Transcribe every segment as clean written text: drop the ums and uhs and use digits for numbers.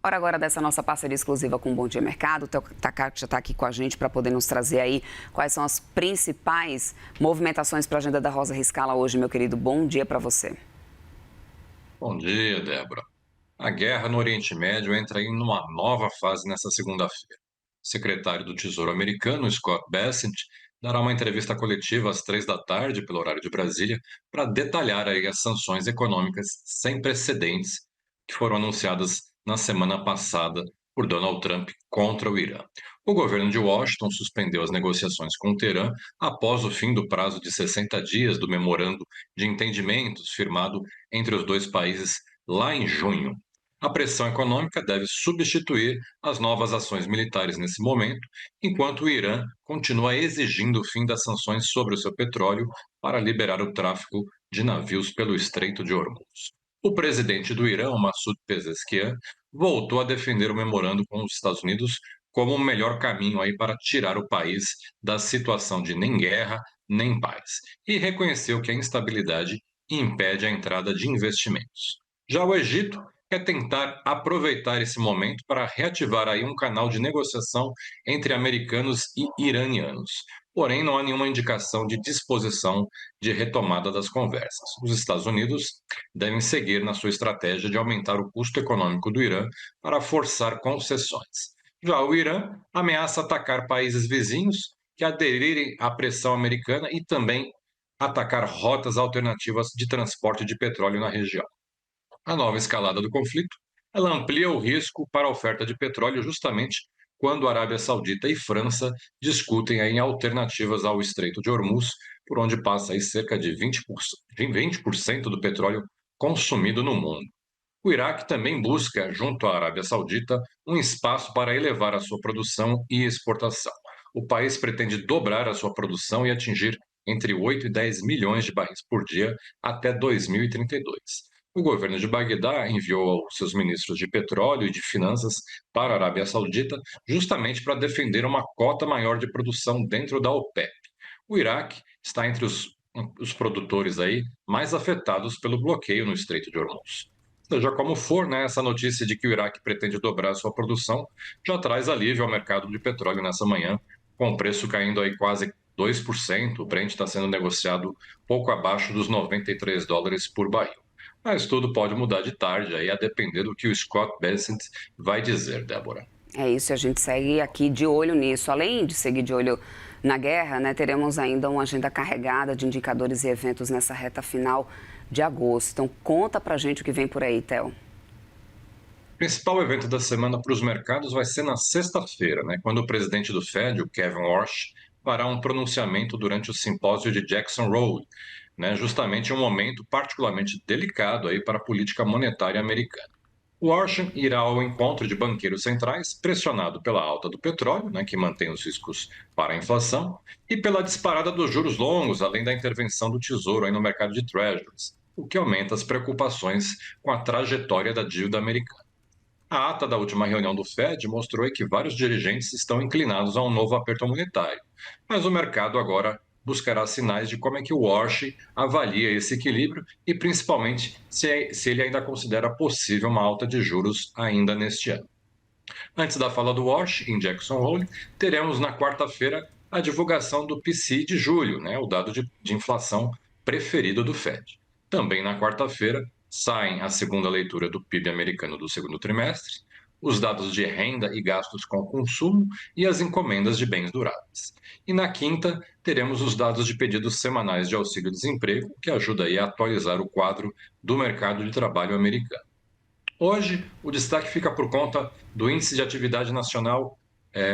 Hora agora dessa nossa parceria exclusiva com o Bom Dia Mercado. O Theo Takaki já está aqui com a gente para poder nos trazer aí quais são as principais movimentações para a agenda da Rosa Riscala hoje, meu querido. Bom dia para você. Bom dia, Débora. A guerra no Oriente Médio entra em uma nova fase nesta segunda-feira. O secretário do Tesouro americano, Scott Bessent, dará uma entrevista coletiva às 3 da tarde, pelo horário de Brasília, para detalhar aí as sanções econômicas sem precedentes que foram anunciadas na semana passada por Donald Trump contra o Irã. O governo de Washington suspendeu as negociações com o Teherã após o fim do prazo de 60 dias do memorando de entendimentos firmado entre os dois países lá em junho. A pressão econômica deve substituir as novas ações militares nesse momento, enquanto o Irã continua exigindo o fim das sanções sobre o seu petróleo para liberar o tráfego de navios pelo Estreito de Hormuz. O presidente do Irã, Massoud Pezeshkian, voltou a defender o memorando com os Estados Unidos como o melhor caminho aí para tirar o país da situação de nem guerra nem paz, e reconheceu que a instabilidade impede a entrada de investimentos. Já o Egito quer tentar aproveitar esse momento para reativar aí um canal de negociação entre americanos e iranianos. Porém, não há nenhuma indicação de disposição de retomada das conversas. Os Estados Unidos devem seguir na sua estratégia de aumentar o custo econômico do Irã para forçar concessões. Já o Irã ameaça atacar países vizinhos que aderirem à pressão americana e também atacar rotas alternativas de transporte de petróleo na região. A nova escalada do conflito, ela amplia o risco para a oferta de petróleo justamente quando a Arábia Saudita e França discutem aí alternativas ao Estreito de Hormuz, por onde passa aí cerca de 20% do petróleo consumido no mundo. O Iraque também busca, junto à Arábia Saudita, um espaço para elevar a sua produção e exportação. O país pretende dobrar a sua produção e atingir entre 8 e 10 milhões de barris por dia até 2032. O governo de Bagdá enviou seus ministros de petróleo e de finanças para a Arábia Saudita justamente para defender uma cota maior de produção dentro da OPEP. O Iraque está entre os produtores aí mais afetados pelo bloqueio no Estreito de Hormuz. Seja como for, né, essa notícia de que o Iraque pretende dobrar sua produção já traz alívio ao mercado de petróleo nessa manhã, com o preço caindo aí quase 2%. O Brent está sendo negociado pouco abaixo dos US$ 93 por barril. Mas tudo pode mudar de tarde, aí a depender do que o Scott Bessent vai dizer, Débora. É isso, a gente segue aqui de olho nisso. Além de seguir de olho na guerra, né, teremos ainda uma agenda carregada de indicadores e eventos nessa reta final de agosto. Então, conta pra gente o que vem por aí, Theo. O principal evento da semana para os mercados vai ser na sexta-feira, né, quando o presidente do Fed, o Kevin Warsh, fará um pronunciamento durante o simpósio de Jackson Hole, né, justamente em um momento particularmente delicado aí para a política monetária americana. O Warsh irá ao encontro de banqueiros centrais, pressionado pela alta do petróleo, né, que mantém os riscos para a inflação, e pela disparada dos juros longos, além da intervenção do Tesouro aí no mercado de treasuries, o que aumenta as preocupações com a trajetória da dívida americana. A ata da última reunião do Fed mostrou que vários dirigentes estão inclinados a um novo aperto monetário, mas o mercado agora buscará sinais de como é que o Warsh avalia esse equilíbrio e, principalmente, se ele ainda considera possível uma alta de juros ainda neste ano. Antes da fala do Warsh, em Jackson Hole, teremos na quarta-feira a divulgação do PCI de julho, né, o dado de inflação preferido do Fed. Também na quarta-feira saem a segunda leitura do PIB americano do segundo trimestre, os dados de renda e gastos com consumo e as encomendas de bens duráveis. E na quinta, teremos os dados de pedidos semanais de auxílio-desemprego, que ajuda aí a atualizar o quadro do mercado de trabalho americano. Hoje, o destaque fica por conta do Índice de Atividade Nacional,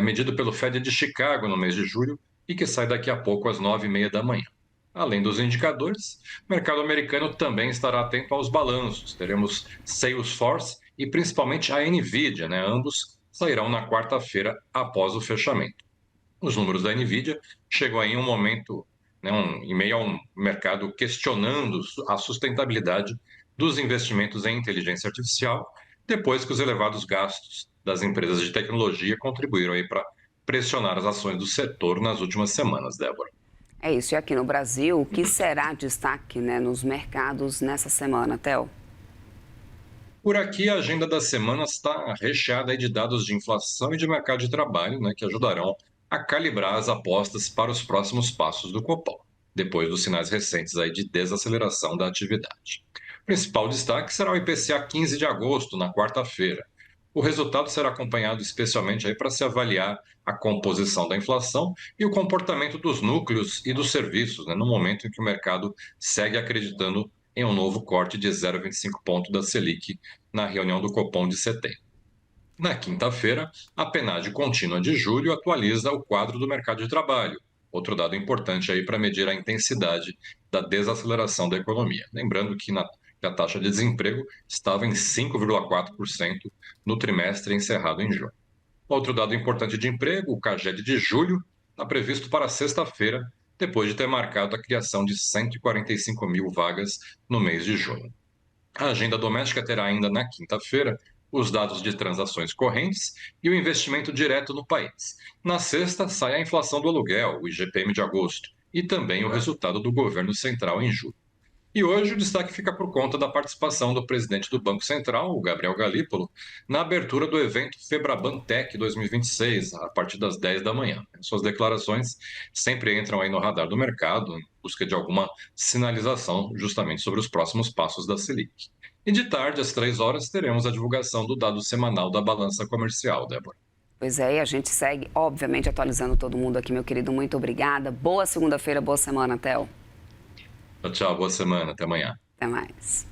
medido pelo Fed de Chicago no mês de julho e que sai daqui a pouco às 9h30 da manhã. Além dos indicadores, o mercado americano também estará atento aos balanços. Teremos Salesforce e principalmente a Nvidia, né? Ambos sairão na quarta-feira após o fechamento. Os números da Nvidia chegam aí em um momento, né, em meio a um mercado questionando a sustentabilidade dos investimentos em inteligência artificial, depois que os elevados gastos das empresas de tecnologia contribuíram aí para pressionar as ações do setor nas últimas semanas, Débora. É isso, e aqui no Brasil, o que será destaque, né, nos mercados nessa semana, Theo? Por aqui, a agenda da semana está recheada aí de dados de inflação e de mercado de trabalho, né, que ajudarão a calibrar as apostas para os próximos passos do Copom, depois dos sinais recentes aí de desaceleração da atividade. O principal destaque será o IPCA 15 de agosto, na quarta-feira. O resultado será acompanhado especialmente aí para se avaliar a composição da inflação e o comportamento dos núcleos e dos serviços, né, no momento em que o mercado segue acreditando em um novo corte de 0,25 ponto da Selic na reunião do Copom de setembro. Na quinta-feira, a PNAD contínua de julho atualiza o quadro do mercado de trabalho, outro dado importante aí para medir a intensidade da desaceleração da economia. Lembrando que a taxa de desemprego estava em 5,4% no trimestre encerrado em junho. Outro dado importante de emprego, o CAGED de julho, está previsto para sexta-feira, depois de ter marcado a criação de 145 mil vagas no mês de junho. A agenda doméstica terá ainda na quinta-feira os dados de transações correntes e o investimento direto no país. Na sexta, sai a inflação do aluguel, o IGPM de agosto, e também o resultado do governo central em julho. E hoje o destaque fica por conta da participação do presidente do Banco Central, o Gabriel Galípolo, na abertura do evento Febraban Tech 2026, a partir das 10 da manhã. Suas declarações sempre entram aí no radar do mercado, em busca de alguma sinalização justamente sobre os próximos passos da Selic. E de tarde, às 3 horas, teremos a divulgação do dado semanal da balança comercial, Débora. Pois é, e a gente segue, obviamente, atualizando todo mundo aqui, meu querido. Muito obrigada. Boa segunda-feira, boa semana, Theo. Tchau, boa semana, até amanhã. Até mais.